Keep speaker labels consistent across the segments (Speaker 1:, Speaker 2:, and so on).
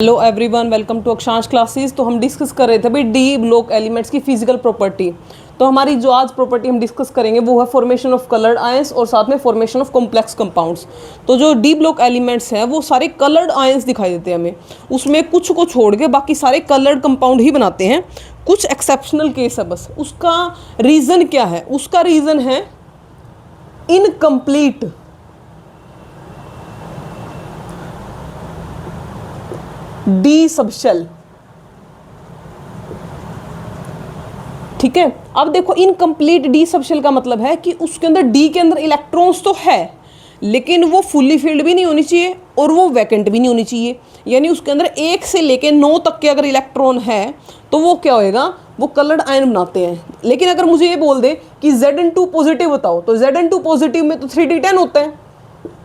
Speaker 1: Hello everyone, welcome to अक्षांश classes. तो हम डिस्कस कर रहे थे भाई डी ब्लॉक एलिमेंट्स की फिजिकल प्रॉपर्टी। तो हमारी जो आज प्रॉपर्टी हम डिस्कस करेंगे वो है फॉर्मेशन ऑफ कलर्ड आयंस और साथ में फॉर्मेशन ऑफ कॉम्प्लेक्स कंपाउंड्स। तो जो डी ब्लॉक एलिमेंट्स हैं वो सारे कलर्ड आयंस दिखाई देते हैं हमें, उसमें कुछ को छोड़ के बाकी सारे कलर्ड कंपाउंड ही बनाते हैं। कुछ एक्सेप्शनल केस है बस। उसका रीज़न क्या है? उसका रीज़न है इनकम्प्लीट डी सबशेल। ठीक है, अब देखो इनकम्प्लीट डी सबशेल का मतलब है कि उसके अंदर डी के अंदर इलेक्ट्रॉन्स तो है लेकिन वो फुल्ली फिल्ड भी नहीं होनी चाहिए और वो वैकेंट भी नहीं होनी चाहिए। यानी उसके अंदर 1 से लेके 9 तक के अगर इलेक्ट्रॉन है तो वो क्या होएगा, वो कलर्ड आयन बनाते हैं। लेकिन अगर मुझे ये बोल दे कि Zn2 पॉजिटिव बताओ तो Zn2 पॉजिटिव में तो 3d10 होता है,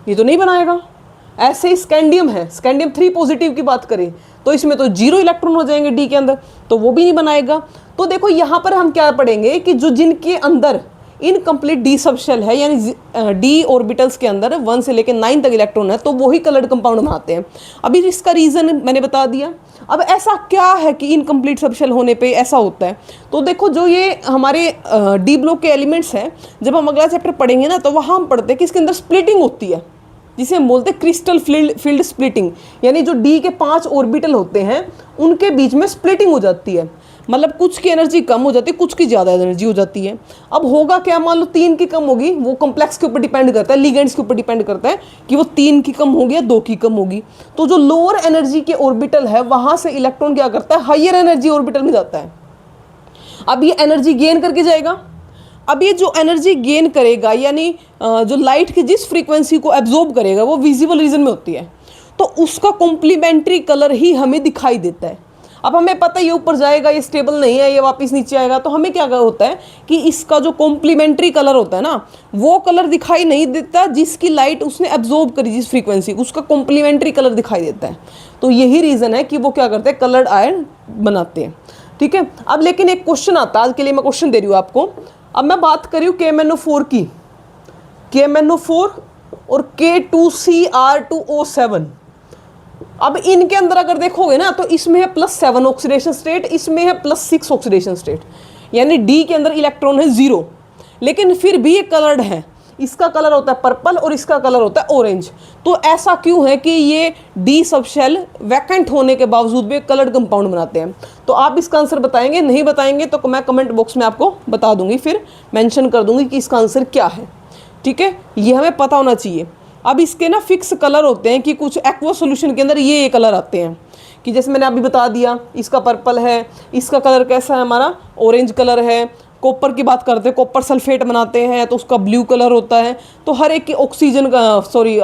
Speaker 1: ये तो नहीं बनाएगा। ऐसे ही स्कैंडियम है, स्कैंडियम 3 पॉजिटिव की बात करें तो इसमें तो 0 इलेक्ट्रॉन हो जाएंगे डी के अंदर, तो वो भी नहीं बनाएगा। तो देखो यहाँ पर हम क्या पढ़ेंगे कि जो जिनके अंदर इनकम्प्लीट डी सबशेल है यानी डी ऑर्बिटल्स के अंदर 1 से लेकर 9 तक इलेक्ट्रॉन है तो वो ही कलर्ड कंपाउंड बनाते हैं। अभी इसका रीज़न मैंने बता दिया। अब ऐसा क्या है कि इनकम्प्लीट सबशेल होने पे ऐसा होता है? तो देखो जो ये हमारे डी ब्लॉक के एलिमेंट्स हैं, जब हम अगला चैप्टर पढ़ेंगे ना तो वहाँ हम पढ़ते हैं कि इसके अंदर स्प्लिटिंग होती है जिसे हम बोलते हैं क्रिस्टल फील्ड स्प्लिटिंग। यानी जो डी के 5 ऑर्बिटल होते हैं उनके बीच में स्प्लिटिंग हो जाती है, मतलब कुछ की एनर्जी कम हो जाती है, कुछ की ज़्यादा एनर्जी हो जाती है। अब होगा क्या, मान लो 3 की कम होगी, वो कॉम्प्लेक्स के ऊपर डिपेंड करता है, लिगेंड्स के ऊपर डिपेंड करता है कि वो 3 की कम होगी या 2 की कम होगी। तो जो लोअर एनर्जी के ऑर्बिटल है वहाँ से इलेक्ट्रॉन क्या करता है, हाइयर एनर्जी ऑर्बिटल में जाता है। अब ये एनर्जी गेन करके जाएगा। अब ये जो एनर्जी गेन करेगा यानी जो लाइट की जिस फ्रीक्वेंसी को एब्जॉर्ब करेगा वो विजिबल रीजन में होती है, तो उसका कॉम्प्लीमेंट्री कलर ही हमें दिखाई देता है। अब हमें पता है ये ऊपर जाएगा, ये स्टेबल नहीं है, ये वापस नीचे आएगा, तो हमें क्या होता है कि इसका जो कॉम्प्लीमेंट्री कलर होता है ना वो कलर दिखाई नहीं देता जिसकी लाइट उसने एब्जॉर्ब करी, जिस फ्रीक्वेंसी, उसका कॉम्प्लीमेंट्री कलर दिखाई देता है। तो यही रीज़न है कि वो क्या करते हैं, कलर्ड आयन बनाते हैं। ठीक है, अब लेकिन एक क्वेश्चन आता है, आज के लिए मैं क्वेश्चन दे रही हूँ आपको। अब मैं बात करी हूँ KMnO4 की, KMnO4 और K2Cr2O7। अब इनके अंदर अगर देखोगे ना तो इसमें है +7 ऑक्सीडेशन स्टेट, इसमें है +6 ऑक्सीडेशन स्टेट, यानी डी के अंदर इलेक्ट्रॉन है 0, लेकिन फिर भी ये कलर्ड है। इसका कलर होता है पर्पल और इसका कलर होता है ऑरेंज। तो ऐसा क्यों है कि ये डी सबशेल वैकेंट होने के बावजूद भी कलर्ड कंपाउंड बनाते हैं? तो आप इसका आंसर बताएंगे, नहीं बताएंगे तो मैं कमेंट बॉक्स में आपको बता दूंगी, फिर मेंशन कर दूंगी कि इसका आंसर क्या है। ठीक है, ये हमें पता होना चाहिए। अब इसके ना फिक्स कलर होते हैं कि कुछ एक्वा सोल्यूशन के अंदर ये कलर आते हैं कि जैसे मैंने अभी बता दिया, इसका पर्पल है, इसका कलर कैसा है हमारा, ऑरेंज कलर है। कॉपर की बात करते हैं, कॉपर सल्फेट बनाते हैं तो उसका ब्लू कलर होता है। तो हर एक के ऑक्सीजन का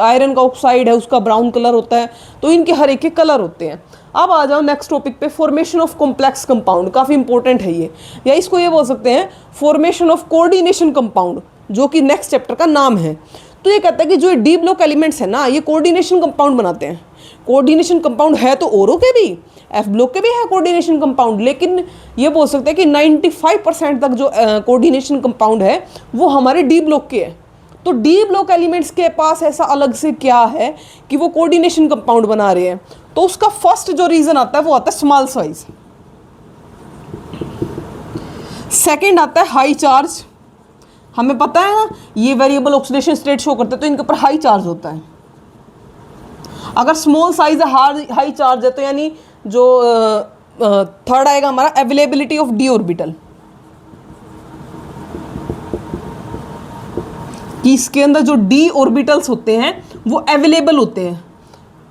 Speaker 1: आयरन का ऑक्साइड है उसका ब्राउन कलर होता है। तो इनके हर एक के कलर होते हैं। अब आ जाओ नेक्स्ट टॉपिक पे, फॉर्मेशन ऑफ कॉम्प्लेक्स कंपाउंड। काफ़ी इंपॉर्टेंट है ये, या इसको ये बोल सकते हैं फॉर्मेशन ऑफ कोऑर्डिनेशन कंपाउंड, जो कि नेक्स्ट चैप्टर का नाम है। तो ये कहता है कि जो डी ब्लॉक एलिमेंट्स है ना ये कोऑर्डिनेशन कंपाउंड बनाते हैं। कोऑर्डिनेशन कंपाउंड है तो औरों के भी, एफ ब्लॉक के भी है कोऑर्डिनेशन कंपाउंड, लेकिन ये बोल सकते हैं कि 95% तक जो कोऑर्डिनेशन कंपाउंड है वो हमारे डी ब्लॉक के है। तो डी ब्लॉक एलिमेंट्स के पास ऐसा अलग से क्या है कि वो कोऑर्डिनेशन कंपाउंड बना रहे हैं? तो उसका फर्स्ट जो रीजन आता है वो आता है स्मॉल साइज। सेकेंड आता है हाई चार्ज। हमें पता है ना ये वेरिएबल ऑक्सीडेशन स्टेट शो करते हैं तो इनके ऊपर हाई चार्ज होता है। अगर स्मॉल साइज है, हाई चार्ज है, तो यानी जो थर्ड आएगा हमारा अवेलेबिलिटी ऑफ डी ऑर्बिटल, कि इसके अंदर जो डी ऑर्बिटल्स होते हैं वो अवेलेबल होते हैं।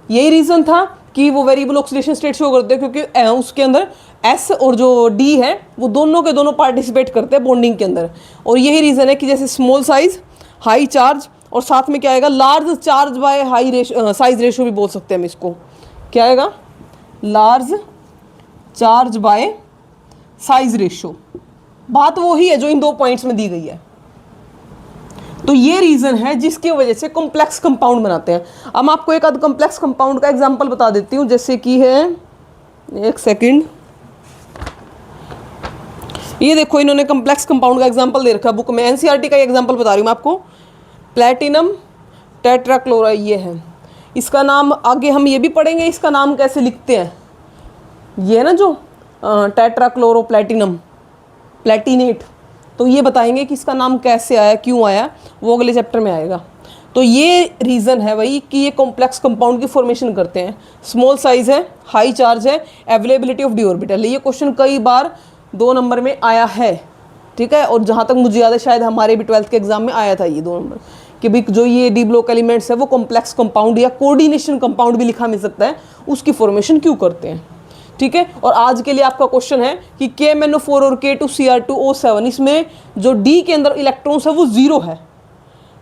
Speaker 1: यही रीजन था कि वो वेरिएबल ऑक्सीडेशन स्टेट शो करते हैं क्योंकि उसके अंदर एस और जो डी है वो दोनों के दोनों पार्टिसिपेट करते हैं बॉन्डिंग के अंदर। और यही रीज़न है कि जैसे स्मॉल साइज, हाई चार्ज, और साथ में क्या आएगा, large charge by high size ratio भी बोल सकते हैं हम इसको। क्या आएगा, large charge by size ratio. बात वो ही है जो इन 2 पॉइंट्स में दी गई है। तो ये रीज़न है जिसकी वजह से कॉम्प्लेक्स कंपाउंड बनाते हैं। अब मैं आपको एक आध कॉम्प्लेक्स कंपाउंड का एग्जांपल बता देती हूँ, जैसे कि है, एक सेकंड, ये देखो इन्होंने कॉम्प्लेक्स कंपाउंड का एग्जांपल दे रखा है बुक में, एनसीईआरटी का एग्जांपल बता रही हूँ मैं आपको। प्लैटिनम टेट्राक्लोराइड ये है, इसका नाम आगे हम ये भी पढ़ेंगे, इसका नाम कैसे लिखते हैं। ये है ना जो टेट्राक्लोरोप्लैटिनम प्लैटिनेट, तो ये बताएंगे कि इसका नाम कैसे आया, क्यों आया, वो अगले चैप्टर में आएगा। तो ये रीज़न है वही कि ये कॉम्प्लेक्स कंपाउंड की फॉर्मेशन करते हैं। स्मॉल साइज है, हाई चार्ज है, अवेलेबिलिटी ऑफ डी ऑर्बिटल। ये क्वेश्चन कई बार 2 नंबर में आया है, ठीक है। और जहाँ तक मुझे याद है शायद हमारे भी 12th के एग्जाम में आया था ये 2 नंबर, कि भाई जो ये डी ब्लॉक एलिमेंट्स है वो कॉम्प्लेक्स कंपाउंड या कोऑर्डिनेशन कंपाउंड भी लिखा मिल सकता है, उसकी फॉर्मेशन क्यों करते हैं, ठीक है। और आज के लिए आपका क्वेश्चन है कि KMnO4 और K2Cr2O7, इसमें जो डी के अंदर इलेक्ट्रॉन्स है वो 0 है,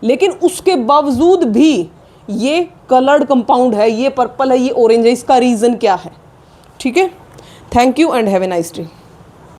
Speaker 1: लेकिन उसके बावजूद भी ये कलर्ड कंपाउंड है, ये पर्पल है, ये ऑरेंज है, इसका रीज़न क्या है, ठीक है। Thank you and have a nice day.